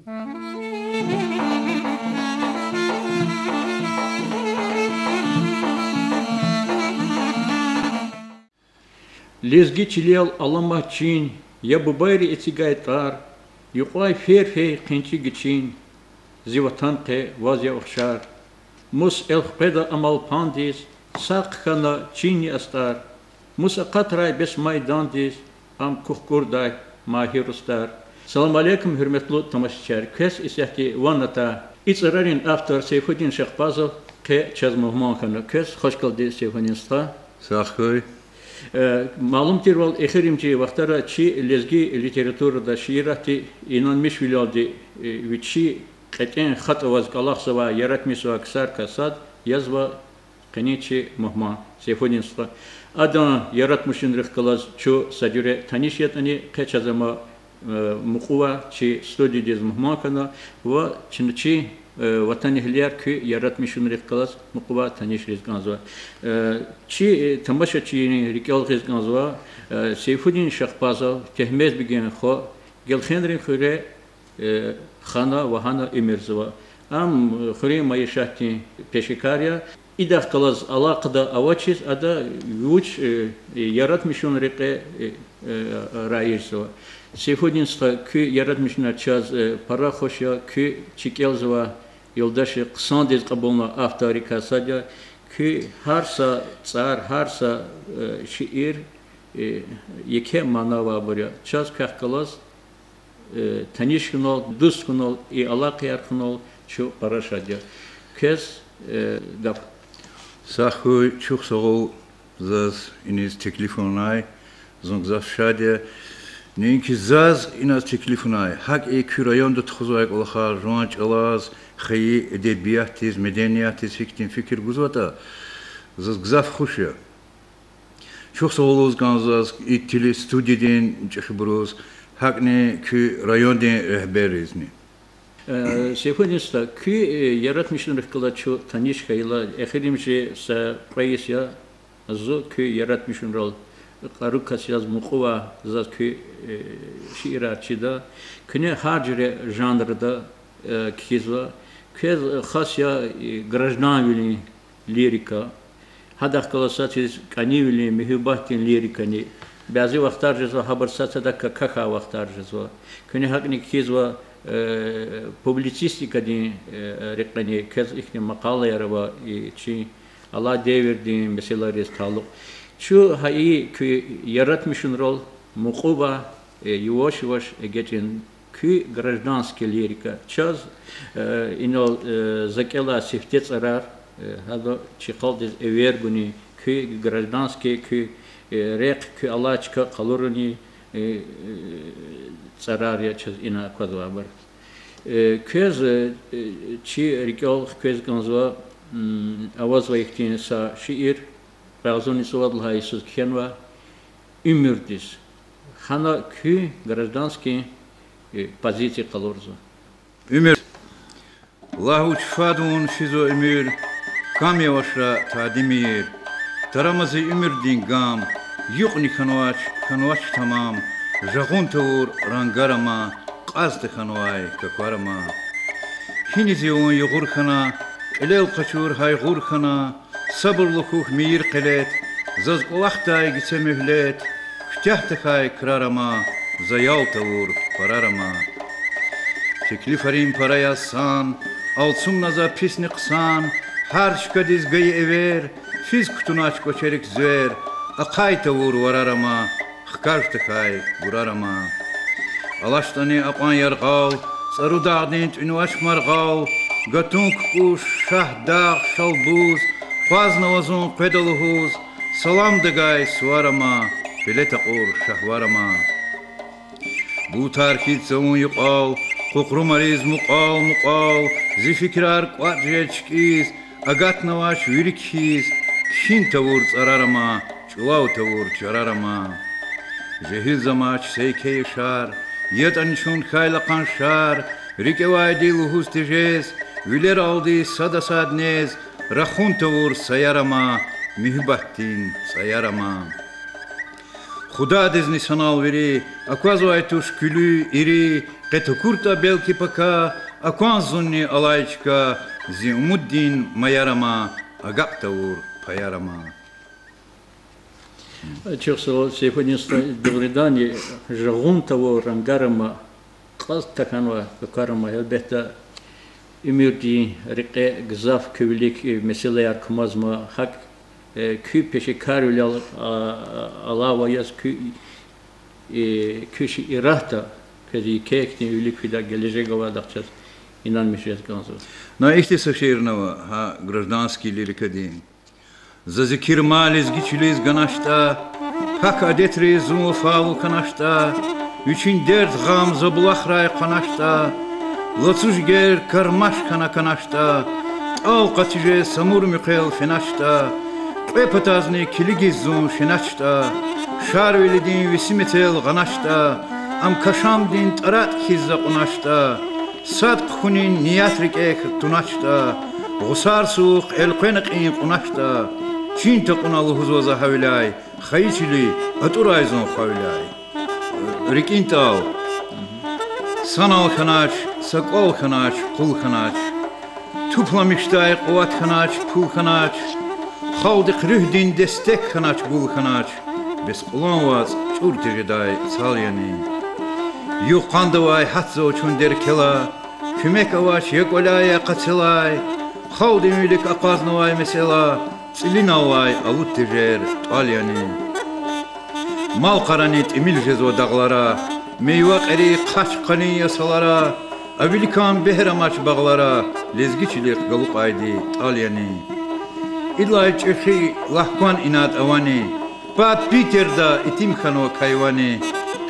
Лезги чилел аламачин, я бубайри этигайтар, юқлай ферфей қинчи гичин, зиватанте вазя ухшар, мус элхпеда амал пандис, сақхана чини астар, мус ақатрай бес майдандис, ам кухкурдай махирустар. Салам алейкум, hürmetli тамашачар. Кес исяхти ваната. İçerarın автор Seyfuddin Şahbazov ke çazmahmankanı kes hoş geldi Seyfuddin'sta. Sağ Malum tirval exirimci vaxtara çi lezgi literaturada şiirati inanmış viladi viçi qeten xat avaz qalaqsava yaratmisva ksar kasad yazva qeniçi muhma Seyfuddin'sta. Adan yaratmışın rıhkalaz çu sadire tanışyatani qeçazama muquva çi studiyadiz muhmakana ve çinçi vatan ehliyer ki yaratmışın rıhkalaz muquva tanış rizganzva. Çi tamaşaçini rikal rizganzva Seyfuddin Şahbazov tehmez bigen xo gelxenrin xure xana ve hana emirzva. Am xure mayşahti peşikarya İdah kalaz alaqda avaçiz ada yuç yaratmışın rıhke rayizva. Seyfuddin'sta ki yaratmışına çaz para hoşya ki çikelzva yoldaşı kısan dez qabulna aftarika sadya ki harsa tsar harsa şiir yeke manava burya çaz kahkalaz tanışkınol duskınol alaqyarkınol şu para şadya kes gap Sağ çok sağ ol zaz iniz teklifonay zongzaf şadya Neyinki zaz inaz teklifonay hak kürayonda tıxuzayak olxar ruanç alaz xeyi edebiyatiz medeniyatiz fikir guzvata zaz gzaf xuşya çok sağ oluz ganzaz tili studiyeden çıxıbruz hak ne kü rayonda rehberizni Seyfuddin'sta ki yaratmışın rıhkala çu tanışkayla exirimci sa prayisya azu ki yaratmışın rol Qarukas yaz muquva zaz ki şiiratçıda kine harcire janrda kizva kez xasya grajnavili lirika hadak kalasatiz kanivili mihibahtin lirikani bazı vaxtlar jazva haber satada kaka vaxtlar jazva kine hakni kizva publicistika din reklani kez ihne maqala yarava çi Allah devirdiğin meseleler taluk Şu hayi ki yaratmışın rol muquba yavaş yavaş geçin ki gражданский lirika çaz inol zakela siftet arar hado çıkaldiz everguni ki gражданский ki rek ki alaçka kaloruni zarar ya çaz ina kadvabar köz çi rikol köz ganzva avaz vayiktin sa şiir Razoni suvadlha Isus khenva ümürdis. Hana kü гражданский позиции kalorza. Ümür. Allahu çfadun fizo ümür. Kam yavaşra tadimir. Taramazı ümür din gam. Yuqni khanwaç tamam. Jagun tavur rangarama. Qazdı khanway kakwarama. Hinizi on yugur khana. Elev qaçur haygur khana. Sabırlıkuk miyir qilet, zaz qulaqtay gitse mühlet, kütahtıkay kırarama, zayal tavur pararama. Teklif arim paraya san, altsum naza pisni qısan, har şkadiz gayı ever, fiz kutunaç koçerik zver, aqay tavur vararama, xkarftıkay vurarama. Alaştani aqan yarqal, saru dağdint ünuaç marqal, gatunk kuş, şah dağ, şalbuz, Пазнавазун педалухуз, салам дагай суарама, билета ор шахварама. Бу тархит заун юqal, qoqru mariz muqal, zifikrar qadjechkiz, agatnavash virikhiz, kin tavur tsararama, chulav tavur chararama. Jehil zamach seykey shar, yetanchun khaylaqan shar, rikevaydi luhus tejes, viler aldi sadasadnez, Rakhun tavur sayarama, mihbattin sayarama. Khuda dizni sanal veri, akvazvaytuş külü iri, Qetukurta belki paka, akwan zunni alayçka, Ziumuddin mayarama, agaptavur payarama. Чехсо сегодня добридани жагун того рангарама қаз таканва карама elbette ümürdi rike gzaf kövlik meseleler kumazma hak kü peşi karül alava yaz küşi irahta kezi kekni ülik fida gelecek ovadakças inanmışız kanzo. Na ihti şehirnava ha гражданский лирикадин. За зикир мализ гичлиз ганашта, hak adetri zumu falu kanaşta, üçün dert gam zablahray kanaşta, Lotuzger karmaş kana kanaşta, al qatije samur miqel fenaşta, qepatazni kiligizun şenaşta, şarvelidin visimetel ganaşta, am kaşamdin tarat kizza qunaşta, sadq xunin niyatrik ek tunaşta, gusar suq elqenqin qunaşta, çin taqunal huzoza havlay, khaychili aturayzon havlay. Rikintal Sanal kanaç, sakol kanaç, kul kanaç, tuplamıştay quvat kanaç, pul kanaç, xaldiq rühdin destek kanaç, bul kanaç, bes qulan vaz çurtiriday salyani. Yuqandavay hatzo çunder kela, kümek avaç yekolaya qatilay, xaldi mülik aqaznavay mesela, tsilinavay alut tijer talyani. Mal qaranit emil jezo dağlara, meyve qeri qaç qani yasalara, avilikan behramaç bağlara, lezgiçilik galup aydi talyani. İllay çehi lahkan inat avani, pat Peterda itim khano kayvani,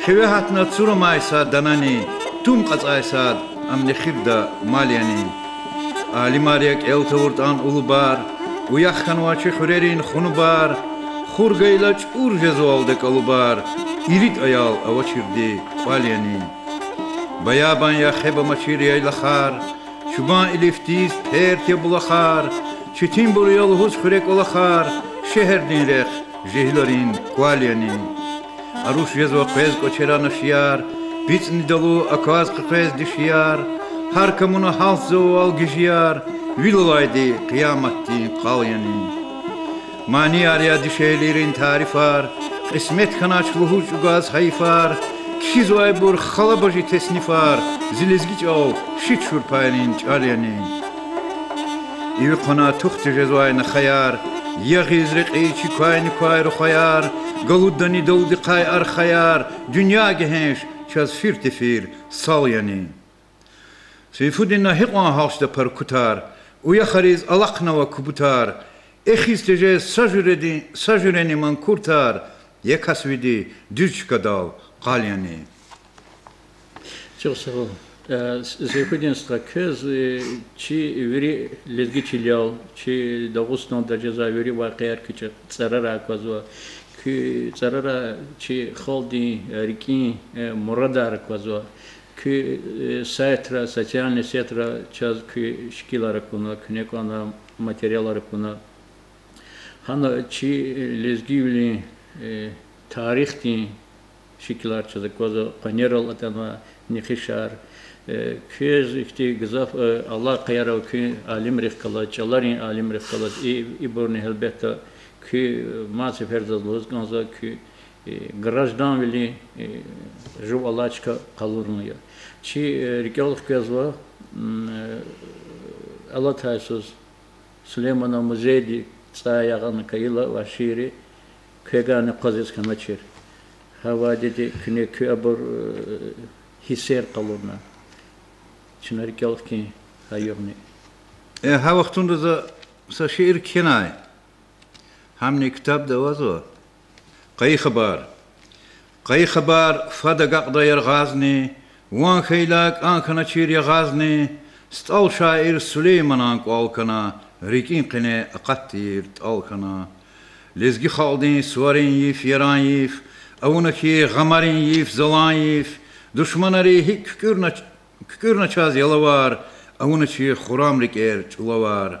xevehatna tsurumaysa danani, tum qatsaysa amnekhirda malyani. Alimaryak eltavurtan ulubar, uyaxkanvaçı xurerin xunubar, Xurgaylaç urjezo aldık alubar, irit ayal avaçirdi palyani. Bayaban ya xeba maçir yaylaxar, şuban iliftiz perte bulaxar, çetin buruyal huz xurek olaxar, şeherdin rex jehlerin kwalyani. Aruş jezo qez koçera naşyar, bitsni dalu akaz qez dişyar, har kamuna halzo al gijyar, vilaydi qiyamatti qalyani. Mani arya dişeylerin tarifar, kısmet kanaç luhuç ugaz hayfar, kizoy bur xalabajı tesnifar, zilizgiç al şit şurpayin çaryani. İvi qana tuxti jezoy naxayar, yagiz riqi çikayni kayru xayar, galuddani davdi qay ar xayar, dünya gehenş çaz firtifir salyani. Seyfuddin nahiqan halşda parkutar, uya xariz alaqna ve kubutar, Existeje sajureni man kurtar, yekasvidi düçkadal qalyani. Çok sağ ol. Сегодня стракез чи вери лезгичилял, чи Дагыстан дажаза вери вақиар кича царара квазва, ки царара чи халди рики мурадар квазва, ки сайтра социальный сетра час ки шкилара куна, кнекана материалара куна. Hana çi lezgivli tarihti şiklar çazık vazo paneral atama nixişar köz ikti gzaf Allah qayara ki alim rifkala çalarin alim rifkala iborni elbette ki mase ferzazloz ganza ki grajdan veli juvalaçka kalurmuyor. Çi rikalık gözva Allah taysız Süleyman'a muzeydi Sayağın kayıla vaşiri kegane qazis kamaçır. Hava dedi küne küabur hisser kalurna. Çınar kalık ki hayırni. Ha vaxtunda da sa şiir kenay. Hamni kitap da vazo. Qay khabar fada qaqda yer ghazni, wan khaylak an kana çir ya ghazni, stal şair Süleyman an qalkana. Rikin qine aqattir talkana lezgi khaldin suarin yif yaran yif avunaki gamarin yif zalan yif düşmanari hik kükürna çaz yalavar avunaki xuramrik çulavar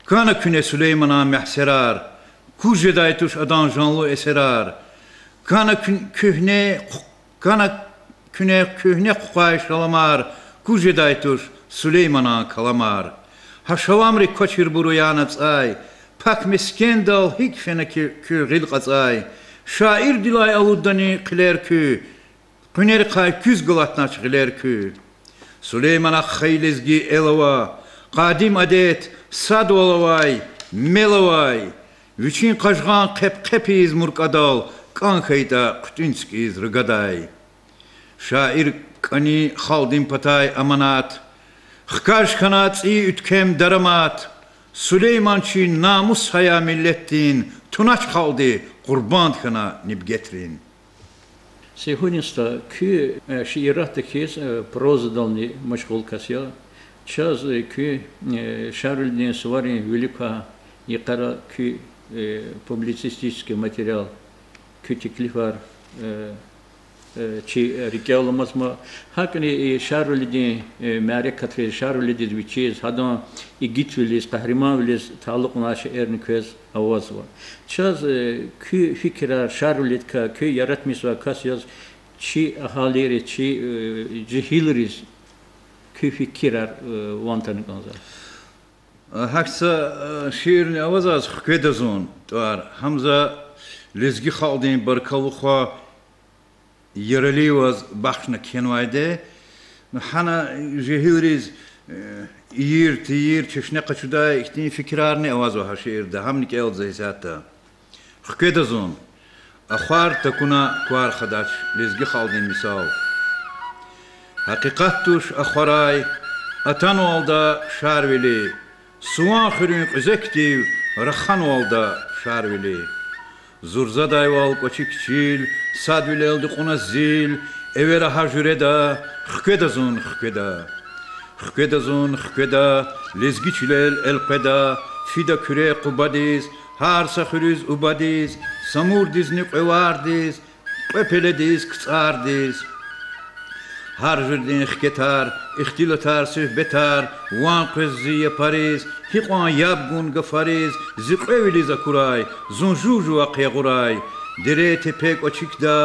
kana küne Süleyman'a mehserar kujedaytuş adan janlu eserar kana kühne kana kühne kukay şalamar, kujedaytuş Süleyman'a kalamar. Haşavamri koçir buruyanaц ay, pak miskendal hikfene kü gilqaц ay. Şair dilay aluddani qiler kü, Küner kay küz gılatnaç giler kü. Süleyman'a xaylizgi elava, qadim adet sad olavay, melavay. Vüçin qaşğan qepiz murqadal, qanxayda qütünskiz rıgaday. Şair qani xaldim patay amanat, xkaş kanatsi ütkem daramat. Süleymançi namus haya millettin, tunaç kaldı qurban xana nibgetrin. Сегодня ки шиират кис прозадални машгул кася час ки шарльден свари велика якара ки публицистический материал ки теклифар чи рекламасма хакни шарльден маре катре шарльден вичез хадан игитвилис кахримавилис тааллуqnaş erni köz avaz var. Çaz ki fikra şarulitка ki yaratmış ve kasyaz çi ahaleri çi cehilriz ki fikrar vantanı kanza. Haksa şiirini avazaz xkedazon var. Hamza lezgi xaldin barkaluqa yaralivaz baxna kenvayde. Hana cehilriz İyir çeşne kaçuda ihtin fikrarını avaz var şiirde. Hamnik el zeysatta. Xkedazon. Axar takuna kuar xadaç. Lezgi xaldin misal. Haqiqattuş axaray. Atan olda şarvili. Suan xürün qızektiv. Raxan olda şarvili. Zurza dayval koçik çil. Sadvil eldi quna zil. Evera hajureda. Xkedazon xkeda. Xkedazon xkeda, lezgiçiler elqeda, fida küre qubadiz, harsa xürüz ubadiz, samur dizni qevardiz, qepelediz qıtsardiz. Har jürdin xketar, ixtilatar sühbetar, wan qızzi yapariz, hiqan yabgun gafariz, ziqeviliz akuray, zunjuju aqyaquray, dere tepek açıkda,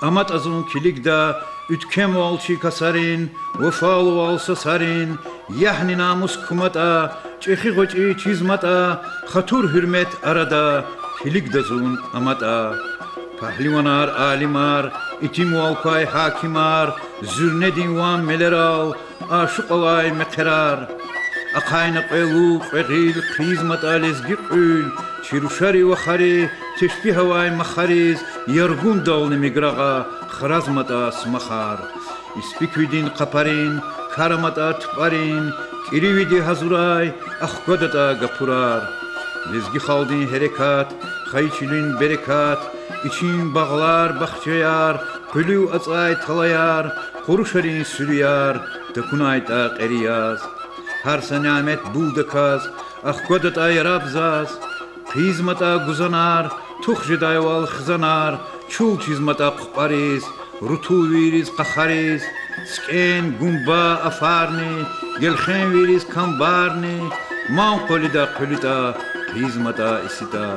amat azun kilikda, ütkem olçi kasarin, vefalı olsa sarin, yahni namus kumata, çehi qoçi çizmata, xatur hürmet arada, filigdazun amata. Pahlivanar alimar, itim olkay hakimar, zürnedin van meleral, aşık olay meterar. Aqayna qelu qeğil qizmat alezgi qül, çiruşari ve xari, teşbih havay maxariz, yargun davni migrağa, xrazmata smaxar. İspikvidin qaparin, karamata tparin, kirividi hazuray, axkodata gapurar. Lezgi xaldin herekat, xayçilin berekat, için bağlar baxçayar, qülü atsay talayar, qoruşarin sürüyar, takunayta qeriyaz. Har sanamet buldakaz, axkodata yarabzaz, qizmata guzanar, tuxjidayval xzanar, çul çizmata qupariz, rutu viriz qaxariz, sken gumba afarni, gelxen viriz kambarni, man qolida qulita, qizmata isita.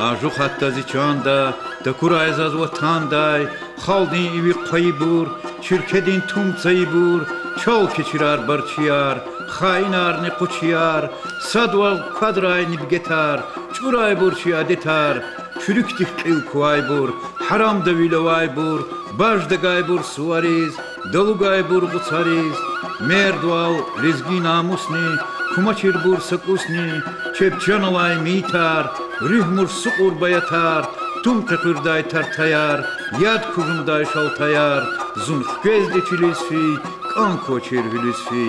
Ajuk hatta ziçanda, takurayzaz vatanday, xaldin ivi qaybur, çirkedin tumcaybur, çol keçirar barçiyar, xainarni quçiyar, sadval kadray nibgetar, çuray burçi adetar, çürük dikil kuaybur, haram da vilovaybur, bajda gaybur suvariz, dalu gaybur butsariz, merdval lezgi namusni, kumaçir bur sakusni, çepçanalay mitar, rühmur suqur bayatar, tum qıqırday tartayar, yad kuvumday şaltayar, zun xkezde çilizfi, kan koçer hülüsfi.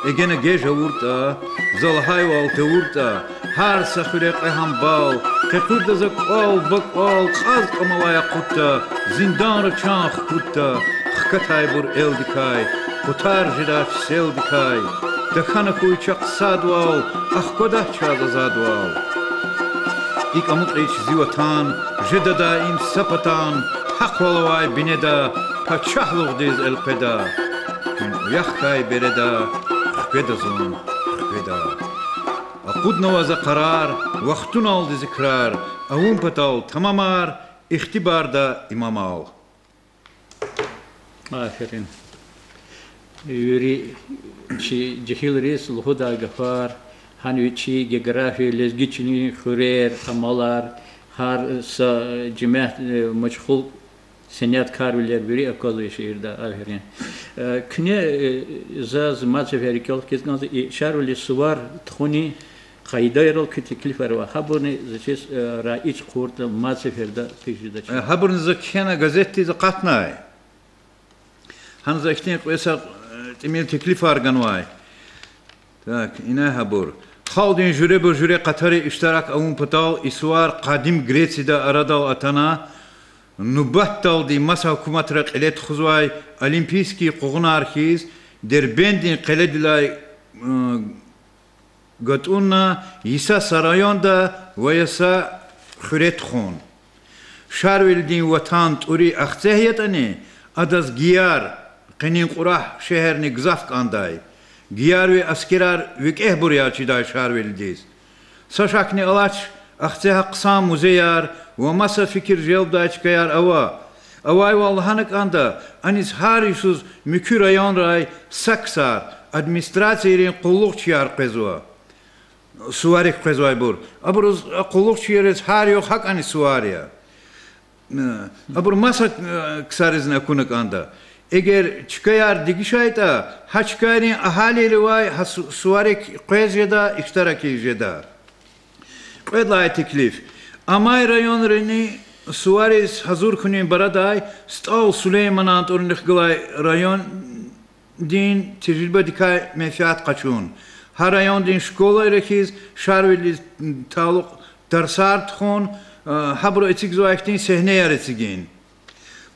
Egene geja vurta, zalhay valta vurta, har saxure qehambal, qıqırda zakal bakal, qaz qamalaya qutta, zindanı çanx kutta, xkatay bur eldikay, qutar jidaç seldikay, dakhana kuyçaq sadval, axkodah çaza zadval. İk amutreç zivatan, jedada im sapatan, haqvalavay bineda, paçahluqdiz elqeda. Gün uyaxkay bereda, xkedazon, xkeda. Aqud navaza qarar, vaxtun aldı zikrar, avun patal tamamar, ixtibarda imamal. آخرين يوري شي جهيل ريس الهدى غفار هنوي شي جغرافي لزجيتشني خرير أمالار هار جماعة مشغول سنيات كارولير بري أكادو شيردا آخرين كنيا زاز ما تفهري كل كيس ناز شارولي سوار تخوني قايدة يرال كتكلف أروا خبرني زشيس رئيس قرط ما تفهردا تجدا خبرني زكينا غازيتي زقاتناي هن زكتين قيسا تميل تكلف أرجانواي تاك إنها بور خالدين جوري قطري اشتراك أون بطال إسوار قديم غريتسيدا أرادال أتانا نبطل دي مسا حكومت رق إليت خزواي أولمبيسكي قغنا أرخيز در بندين قلد لاي قطونا يسا سرايان دا ويسا خريت خون شارويل دين وطان توري أخزهيت أني أداز گيار قنين قراح شهر نگزافك آنداي گياروي أسكرار ويك بريا چيداي شارويل ديز ساشاكني ألاچ أخزها قسام مزيار ومسا fikir jelda çıkayar avay vallahanak anda anis harisuz mükür ayan ray saksar administrasiyerin kulluk çiyar qezwa suvarik qezway bur abruz kulluk çiyeriz har yok hak anis suvariya abur masa ksarızna kunak anda eğer çıkayar digişayta ha çıkayarin ahaliyle vay suvarik qezjeda iştiraki jeda qedlay teklif Amay rayonlarını Suarez hazır kunin baraday Stal Süleyman Antornik Gılay rayon din tecrübe dikay menfaat kaçun. Her rayon din şkola rekiz şarveli taluk dersart khon habro etik zoaktin sehneye retigin.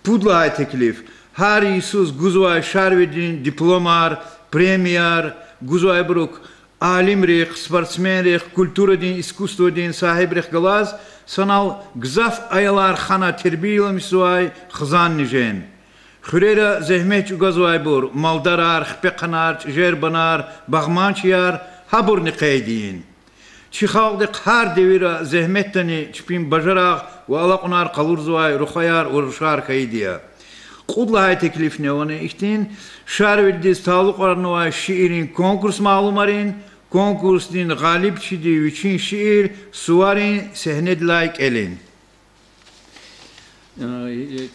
Pudlay teklif her Isus guzvay şarvedin diplomar premier guzvay bruk alim rek sportsmen rek kultura din iskustvo din sahib rek galaz sanal gzaf ayalar xana terbiyeli misvay xızan nijen. Xürera zehmet ugazvay bur maldarar xpeqanar jerbanar bağmançyar habur niqaydin. Çixaldı qar devira zehmettani çpin bajaraq ve alaqnar qalurzvay ruxayar urşar kaydiya. Qudlay teklifne onu ihtin şarvildiz taluk arnavay şiirin konkurs malumarin konkurs din galip çidi üçün şiir suvarin sehned layık elin.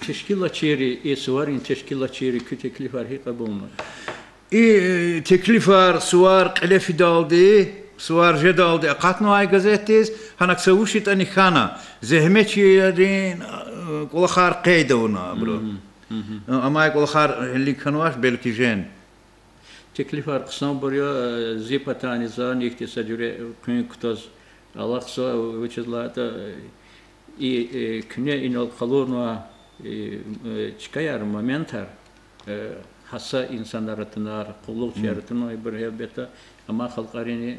Teşkilatçıları suvarin teşkilatçıları kü teklif var hiç kabulmaz. Teklif var suvar qelefi daldı suvar jedaldı qatnavay gazettiz hanak savuşit ani khana zehmetçilerin qolxar qayda ona bro. Ama qolxar hellik kanvaş belki jen. Teklif var kısam buraya zipatani zan iktisadüre kün kutaz Allah'sa veçizlata küne inal kalorna çıkayar momentar hassa insanlar atınar kulluk yaratına bir hebeta ama halkarini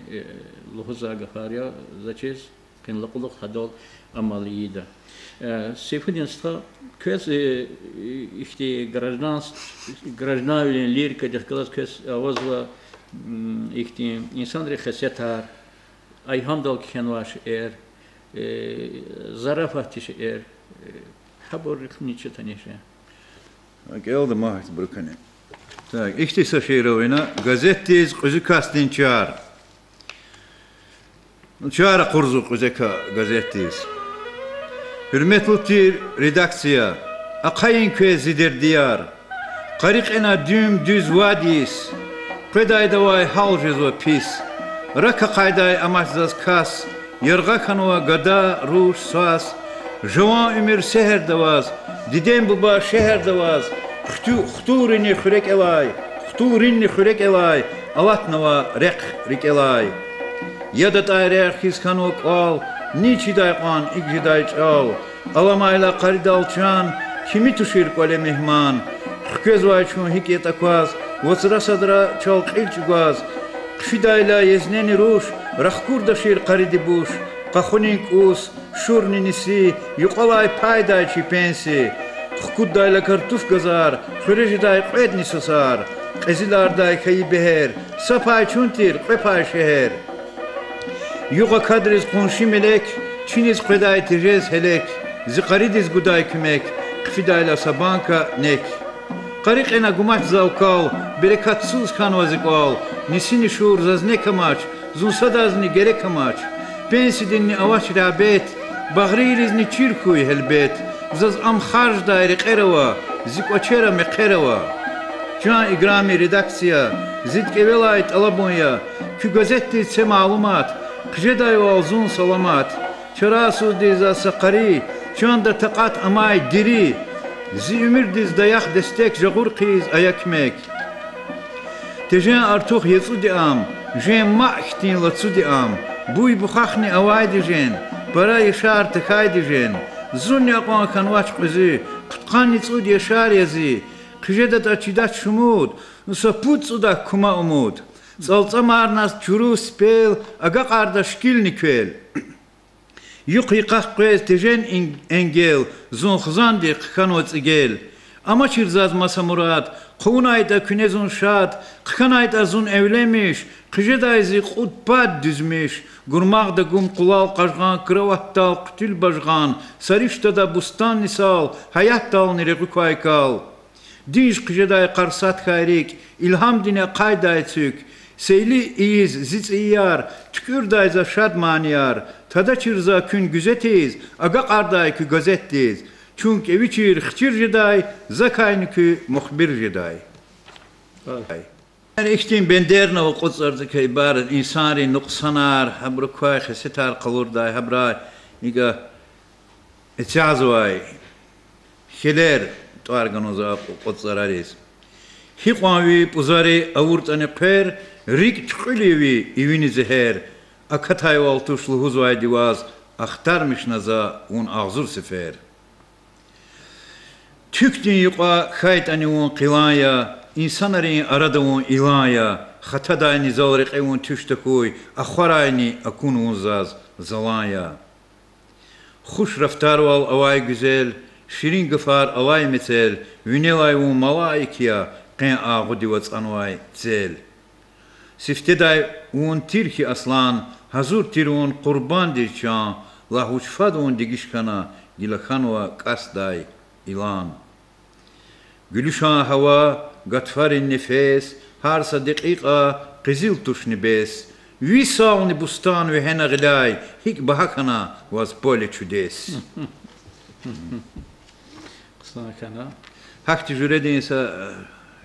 luhza gafariya zaçiz kinlaquluk hadol amaliyida. Sefidinsta köz işte гражданин лирика дескалас köz avazla işte insanları xesetar ayhamdal kenvaş zarafatiş habor niçe tanışa. Geldi maht burkane. Tak işte şehrovina gazettiz qızıkastin çağır. Çağır qurzu qızıka gazettiz. Hürmetli redaksiya, akayın közidir diyar. Qarıqena düz vadis. Qedayda vay halcız ve pis. Raka qayday amaçsız kas. Yarga kanova gada ruş sas. Javan ömür seher davaz. Didem baba şehir davaz. Xturini xürek elay. Xturini xürek elay. Alatnava rik elay. Yadat ayrı his kanok al. Niçi dayqan ikciday çal. Alamayla qaridalçan. Kimi tuşir kole mehman. Xköz vayçun hikiyet akvaz. Vazra sadra çal qilçugaz. Qfidayla yezneni ruş. Raxkur daşir qaridi buş. Qaxunin us. Şurni nisi. Yuqalay paydayçi pensi. Xkuddayla kartuf gazar. Xürejiday qedni sasar. Qezilarday kayi beher. Sapay çuntir qepay şeher. Yuqa kadriz qonşi melek, çiniz qeday tejez helek, ziqaridiz guday kümek, qfidayla sabanka nek. قريقنا قماش زاوكال بركات سوز كان وزقال نسيني شور زازني كماش زون صدازني جري كماش بنسي دني أواش رابيت بغريرزني تشيركوي هالبيت زاز أم خارج دايري قيروا زيكوچيرا مقيروا جان إقرامي ريداكسيا زيد كيولايت ألابونيا كي غازيتي تسي معلومات قجداي والزون سلامات شراسو دي زا سقري جان دا تقات أماي ديري زي أمير ديز دايخ دستيك جغور قيز أياكميك تجين أرتوخ يسو دي أم جين ما اختين لتسو دي أم بوي بخاخني أواي دي جين برا يشار تكاي دي جين زون يقوان كانواش قزي قطقاني تسو دي يشار يزي قجدت أچيدات شمود نسا پوتسو دا كما أمود زالتا مارناس جرو سبيل أغا قاردا شكيل نكويل يقيقاق قويز تجين انجيل زون خزان دي قخانوز إجيل أما چيرزاز مسا مراد قونايدا كنزون شاد قخانايدا زون evlemiş قجدايزي قود باد düzmüş Gurmağda gum kulal qaşğan, kravat dal, qütül başğan, sarışta da bustan nisal, hayat dal nire qükaykal. Dinç qıjaday qarsat xayrik, ilham dine qayday çük, seyli iyiz, zic iyar, tükürday za şad maniyar, tada çırza kün güzetiz, aga qarday kü gözettiz, çünk evi çir, xçir jiday, zakayni kü muhbir jiday. İşte ben derine o kutsardı ki ibaret insanı nuksanar, habru kuay xesitar qalurday, habray, niga etçazvay, xeler tuarganoza kutsarariz. Hiqavi puzari avurtani qer, rik çqilivi ivini zeher, akatay valtuşlu huzvay divaz, axtarmış naza un ağzur sefer. Tükdün yuqa khaytani un qilaya, İnsanların aradığın ilaya, xatadayni zalriqevun tüştekoy, axvarayni akunun zaz zalaya. Xuş raftar val avay güzel, şirin gıfar alay metel, vünelayvun malaikiya, qen ağu divats anvay zel. Sifteday un tirki aslan, hazur tirun qurban dirçan, lahuçfadun digişkana, dilakhanwa kasday ilan. Gülüşan hava, Gatfarin nefes, harsa dakika, qizil tuş nibes. Visavni bustan ve hena gilay, hik bahakana vaz böyle çüdes. Qısnakana. Hakti jüredinsa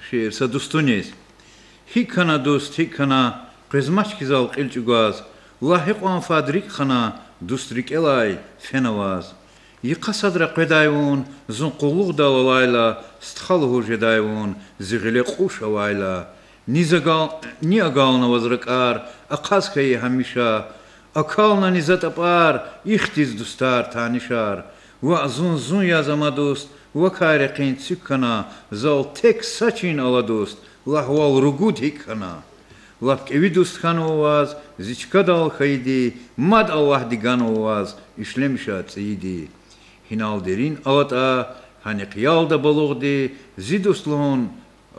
şiir, sa dustuniz. Hikana dust, hikana, qizmaç kizal qilçugaz. Lahiqan fadrik khana, dustrik elay, fenavaz. Yıqasadra qedayvun, zun qulluq dalalayla, stxaluhu jedayvun, zigile quş avayla. Niagalna vazrakar, aqazkayi hamisha, akalna nizat apar, ixtiz dustar tanişar. Va zun yazama dust, va kayreqin tsukkana, zal tek saçin ala dust, lahval rugud hikkana. Lapk evi dust khanovaz, zichka dal khaydi, mad Allah diganovaz, işlemişa tsiydi. Hinal derin alata, hani qiyalda balugdi, zidusluğun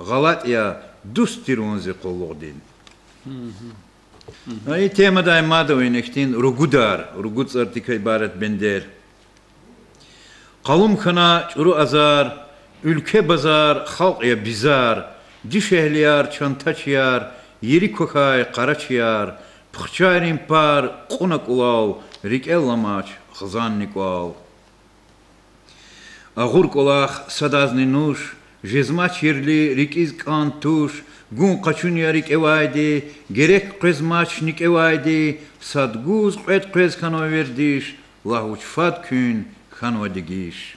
galatya, dustirun ziqulluğdin. Ay temada imada oynektin rugudar, rugud artika ibaret bender. Qalım khana çuru azar, ülke bazar, xalq bizar, diş ehliyar, çantaçyar, yeri kokay, qaraçyar, pıxçarin par, qunak ulav, rikellamaç, xazannikvav. Ağur qolaq sadazni nuş, jezmaç yerli rikiz kantuş, gun qaçun yarik evaydi, gerek qezmaç nik evaydi, sadguz qed qez kanoverdiş, lahuçfat kün kanodigiş.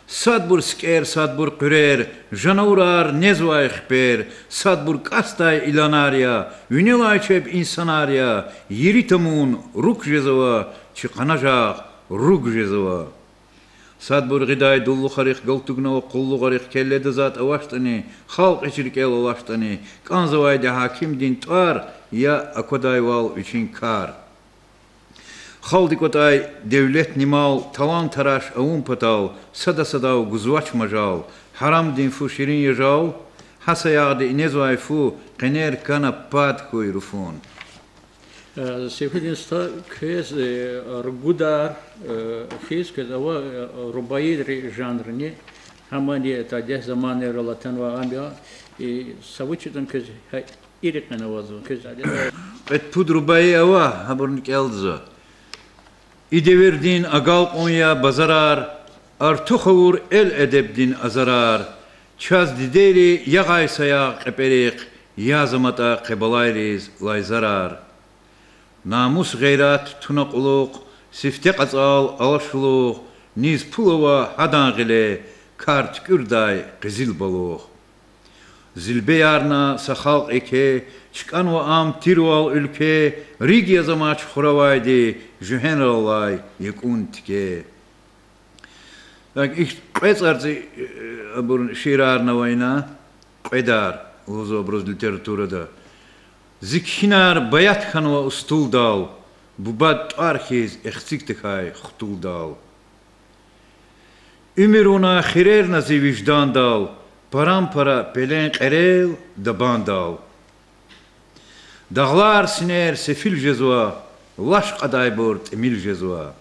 Sadbur sker, sadbur qürer, janaurar nezvay xper, sadbur kastay ilanarya, ünelay çep insanarya, yeri tamun ruk jezava, çıqanajaq ruk jezava. Sadbur gıday dullu xarix galtugna ve qullu xarix kellede zat avaştani, xalq içirik el avaştani, kanzavayda hakim din tar, ya akoday val üçün kar. Xaldi kotay devlet nimal, talan taraş avun patal, sada sadav guzvaç majal, haram din fu şirin yajal, hasa yağdı inezvay fu, qener kana pad koy rufun. Сегодня кез ргудар, кез кез ава рубаи жанр не همانی تا ده زمان رولاتن و آمیا سوچتن که ایرکن وازو که Et pudrubayı ava habernik elza. İdeverdin agal Konya bazarar, artık olur el edebdin azarar. Çaz dideri yağay saya keperik, yazamata kebalayriz lay zarar. Namus gayrat tunakuluk, siftek azal alaşuluk, niz pulova hadan gile, kart kürday kızıl baluk. Zilbe yarna saxalq eke, çıkan ve am tirval ülke, rig yazamaç xuravaydi, jühen ralay yekun tike. Ich qetzarzi abur şiirarna vayna, qedar, uzo obraz literaturada. Zikhinar bayat khanwa ustul dal, bubad arxiz exsik tıkay xutul dal. Ümiruna xirer nazi vicdan dal, parampara pelen erel dabandal. Dağlar siner sefil jezua, laş qadayburt emil jezua.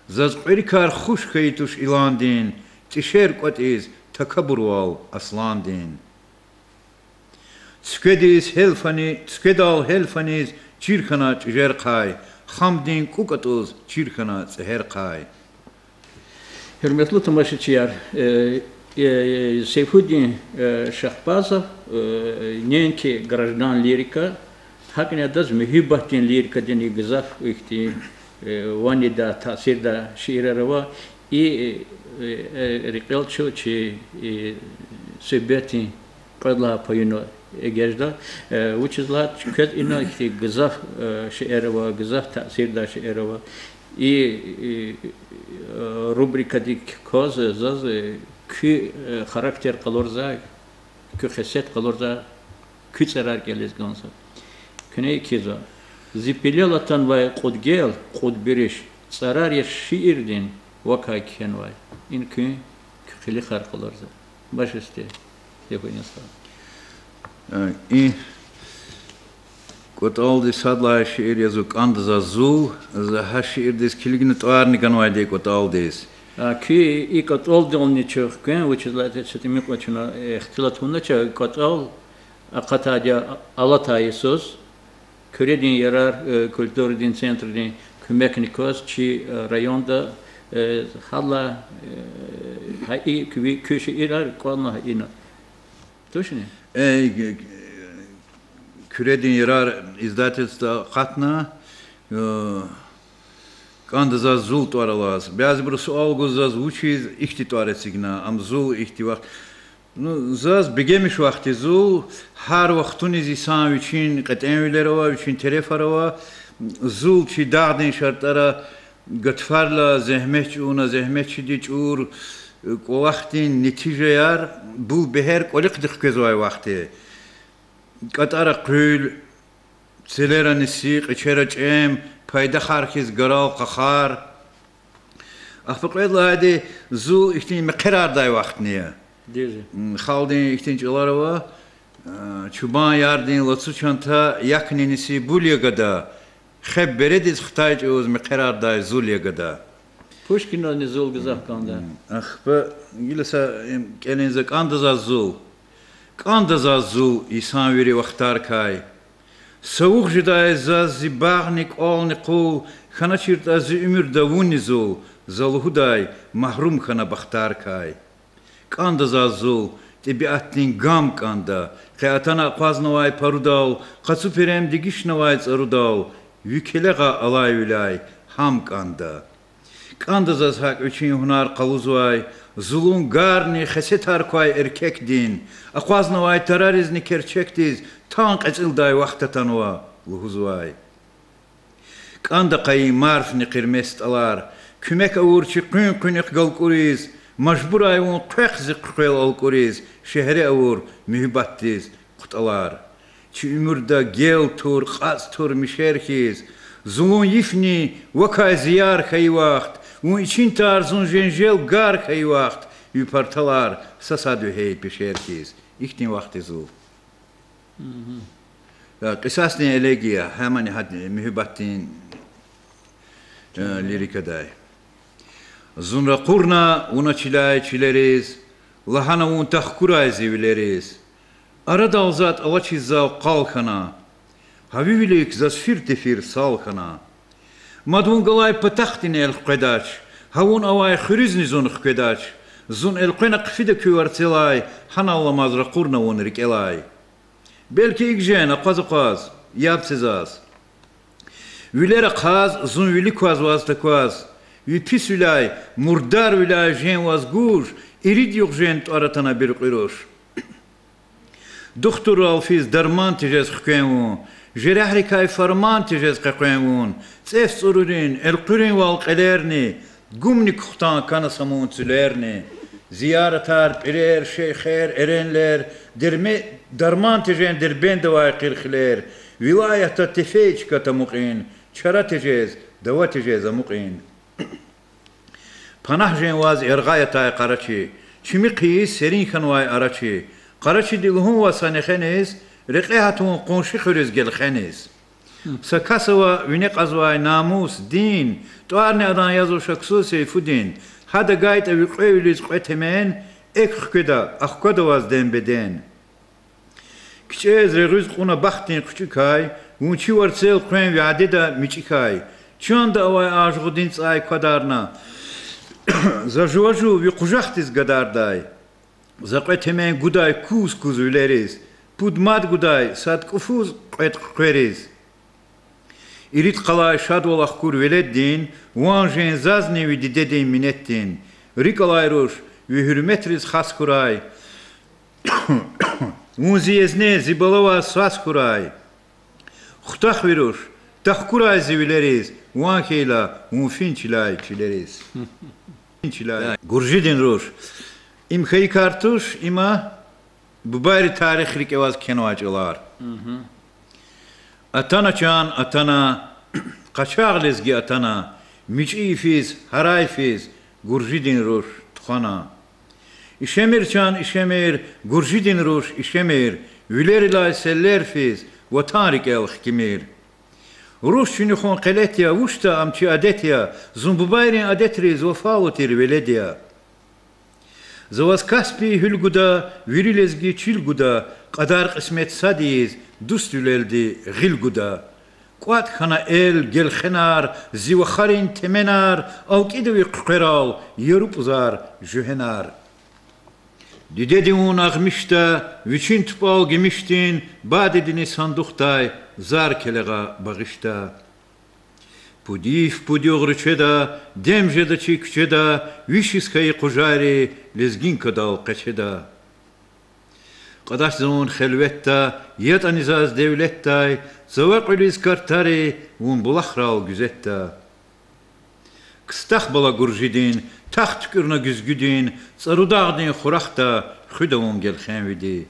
Zaz qirikar xush kaytuş ilandin, tişer qotiz takabburval aslandin. Tükediz helfani, tükedal helfaniz çirkana çijerqay, xamdin kukatuz çirkana seherqay. Hürmetli tamaşaçılar, Сейфуддин Шахбазов, ненки граждан лирика, хакне даз мехибахтин лирика ден игзаф ихти вани да таасир да шиирарова и рекелчо чи себети qadla payını egejda uçizla çünkü ina ihti gızaf şiirava gızaf taasir da şiirava i rubrikadik koz zaz ki karakter kalorza ki xeset kalorza ki zarar geliz gansa kine ikiza zipilelatan ve qudgel qudbirish zarar ya şiirdin vakay ken vay in ki xili xar kalorza baş üstü yapınızsa i kot aldi sadla şiir yazık andız azul za ha şiir des kilgini toarni ganvayde kot aldis Ki ikat ol dolni çökken, which is like that mi koçuna ihtilat hunda çö kat ol akataja alatay söz küredin yarar kültürdin centerdin kümeknikos çi rayonda hala hay köşe irar kona ina. Точно? Küredin yarar izdательство katna Канда за зул туаралас. Бяз бир суал гузаз учиз ихти туаресигна. Ам зул ихти вақт. Ну заз бегемиш вақти зул ҳар вақтуни зисан учин қатъенвилерова учин терефарова зул чи дағдин шартара гатфарла зехмеч уна зехмеч дичур вақтин нитижаяр бул бехер қолиқ дихкезвай вақти. Катара қул селера нисиқ ичера чем payda xarkiz garal qaxar axfaqla hadi zu ihtin meqararday vaqtniya Dizi. Xaldin ihtinçilarova çuban yardin latsu çanta yakninisi bulyagada xeberediz xitayc öz meqararday zulyagada Pushkin'ın nizul gızafkanda. Axfa gilesa kelinze kandaza zul isan veri vaqtar kay Soğuk jidaya zaz zibağnik olniqu xana çirta zi ümür davunizu zalhuday mahrum xana baxtar kay Kanda zazul tabiatin gam kanda hayatana qaznavay parudal qasu perem digişnavay tsarudal yükelega alay vilay ham kanda Kanda zaz hak üçün hunar qaluzvay zulun garni xesetar koy erkek din aqaznavay terörizni kerçektiz Tan qıçılday vaqtatanwa luhuzvay. Kanda qay marfni qirmest alar. Kümek avurçi qün qalquriz. Majbur ayun qaqzi qıl alquriz. Şehre avur mühibbattiz qutalar. Çi ümürda gel tur qaz tur mişerxiz. Zulun yifni vakay ziyar xay vaqt. Un için tarzun jenjel gar xay vaqt. Yupartalar sasadü hey pişerxiz. İhtin vaqti zul. Qisasni elegiya hamani had mühibbatin lirikaday. Zunra kurna una çilay çileriz, lahana un tahkuray zivileriz. Arada alzat alaçizzav kalkana, havivilik zasfir tefir salkana. Madun galay pataxtin el qedaç, havun avay xurizni zun qedaç. Zun el qena qfide küvartilay, hanallamaz ra kurna un rikelay. Belki ikjen aqaz, yapsizaz. Vilere qaz, zun vili quaz vaztakvaz. Vipis vilay, murdar vilay jen vazgur, irid yok jen aratana bir qiroş. Doktor alfiz darman tijez xkenun, jerahri kay farman tijez qkenun, tsef sururin, el qirin wal qalerni, gumni kuxtan kana samun tülerni. Ziyaretar, pirer, şeyher, erenler, darman tijen derben davay qirxiler, vilayata tefeç kata muqin, çara tijez, dava tijez muqin. Panah jen vaz ergayatay qaraçi, çimi qiyis serin xanvay araçi, qaraçi dilhun va sanexeniz, riqehatun qonşi xuriz gelxeniz. Sakasava vinek azvay namus, din, tuarne adan yazo şaksu seyfudin, hada gayet eviqevliz qetemen, ek xkeda, axkada vaz dembeden. Kiçez regüz quna baxtin qçikay, unçi varsel quen viadeda miçikay, çanda avay ajgudin tsay kadarna, zajuaju vi qujaxtiz gadarday, zaqetemen guday kuz üleriz, pudmad guday sad kufuz qet qeriz. İrit qalay şadol axkur veleddin, uanjen zazni vi didedin minettin, rikalay ruş vi hürmetriz xaskuray, unziyezne zibalova saskuray, xutaq viruş, tahkuray zivileriz, uankeyla unfinçilay çileriz. Gurjidin ruş, im xey kartuş ima bu bari tarixlik evaz kenvaçılar. Atana çan atana, qaçağlezgi atana, miçifiz, harayfiz, gurjidin ruş tuxana. İşemir çan işemir, gurjidin ruş işemir, vilerilay sellerfiz, vatarik el xkimir. Ruş çünüxon qeletya, vuşta amçi adetya, zumbubayrin adetriz vafavutir veledya. Zavaz kaspi hülguda, virilezgi çilguda, qadar qismet sadiz, dustüleldi gilguda. Quat xana el gelxenar, zivaxarin temenar, avkidevi qqiral, yerupuzar, jühenar. Didedin ağmışta, viçin tupal gemiştin, badedini sanduqtay, zar kelega bağışta. Pudif pudiogriçeda, demjeda çikçeda, vişiskayı qujari, lezgin kadal qaçeda. Qadaş zaman xelvetta, yet anizaz devlettay, zavaqiliz kartari, un bulaxral güzetta. Qıstaq bala gurjidin, taxt tükürna güzgüdin, sarudağdin xuraxta, xudavun gelxenvidi.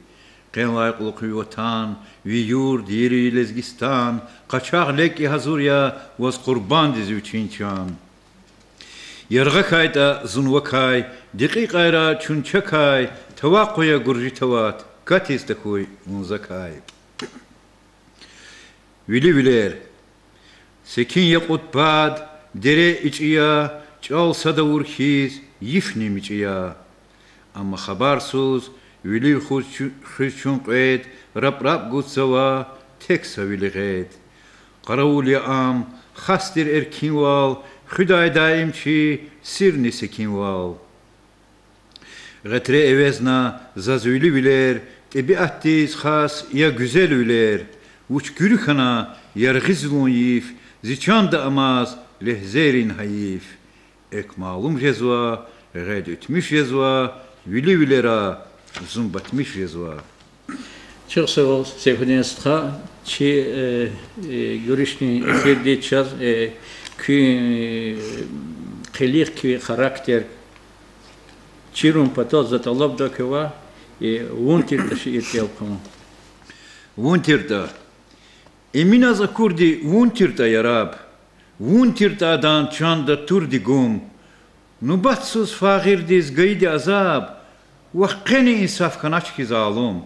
Qenlayqlık vatan, vi yurd, yeri lezgistan, qaçaq leki hazurya, vaz qurban dizi üçinçan. Yarğa kayda zunvakay, diqiqayra çunçakay, tavaqquya gurjitavat, katiz takuy muzakay. Vili viler, sekin yaqut bad, dere içiya, çal sada urxiz, yifnim içiya. Amma xabarsuz, vili xuşun qed, rap gutsava, tek savili qed. Qaravuli am, xastir erkinval, xuday daimçi, sirni sekinval. Gătre evezna, zazuli viler, tebiattiz xas, ya güzel üler. Uç gürükhana, yargizlun yif, ziçanda amaz, lehzerin hayif. Ek malum jezva, găd ütmüş jezva, vili vilera, zumbatmış jezva. Çok sağ ol Seyfudin Sıtka. Görüştüğün efirde çaz kıyık ki karakter çirun pataz zat Allah da keva vuntir taşı etiyapkama. Vuntir da. Emin az akurdi vuntir da yarab. Vuntir da adan çanda turdi gum. Nubatsuz fağirdiz gaydi azab. Vakkeni insaf kanaç ki zalum.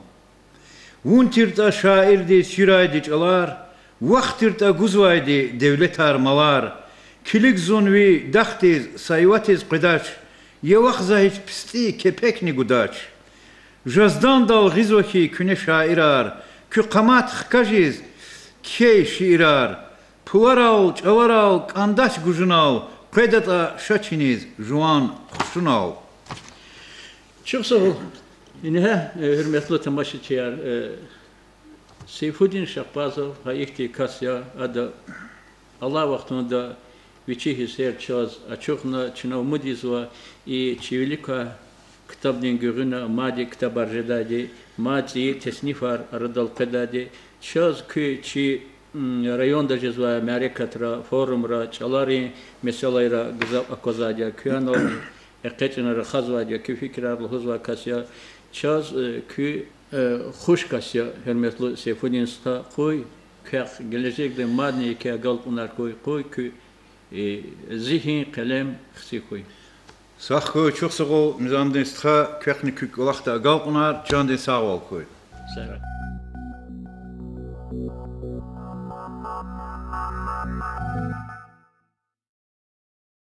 Vuntirta şairdi şiraydi çalar, vaktirta guzvaydi devlet armalar, Kilik zunvi dahtiz sayvatiz qidaç. Yevakza hiç pisti kepekni gudaç. Jazdan dal gizoki küne şairar. Kü qamat xkajiz key şiirar. Puvaral, çavaral, kandaş gujunal. Qedata şaçiniz juan xuşunal. Çok sağ ol. Yine hürmetli temaşaçılar, Seyfuddin Şahbazov hayıkti kasya adı Allah vaktinde viçi hisser çaz açıkna çınav mudizva i çivilika kitabın görüne madi kitap arjadadi madi tesnifar aradal kadadi çaz ki çi rayonda cezva Amerikatra forumra çalari mesalayra güzel akozadya kıyano eqetine khazvadya ki fikrar huzva kasya çaz ki خوش کسی هرمتلو سیفونین ستا کوی که gelecek de madni که قلب اونار کوی که ذهن قلم خسی کوی Sağ koy çok sağ ol. Mizamdın stra kökni kük olakta galp unar candın sağ ol koy. Sağ ol.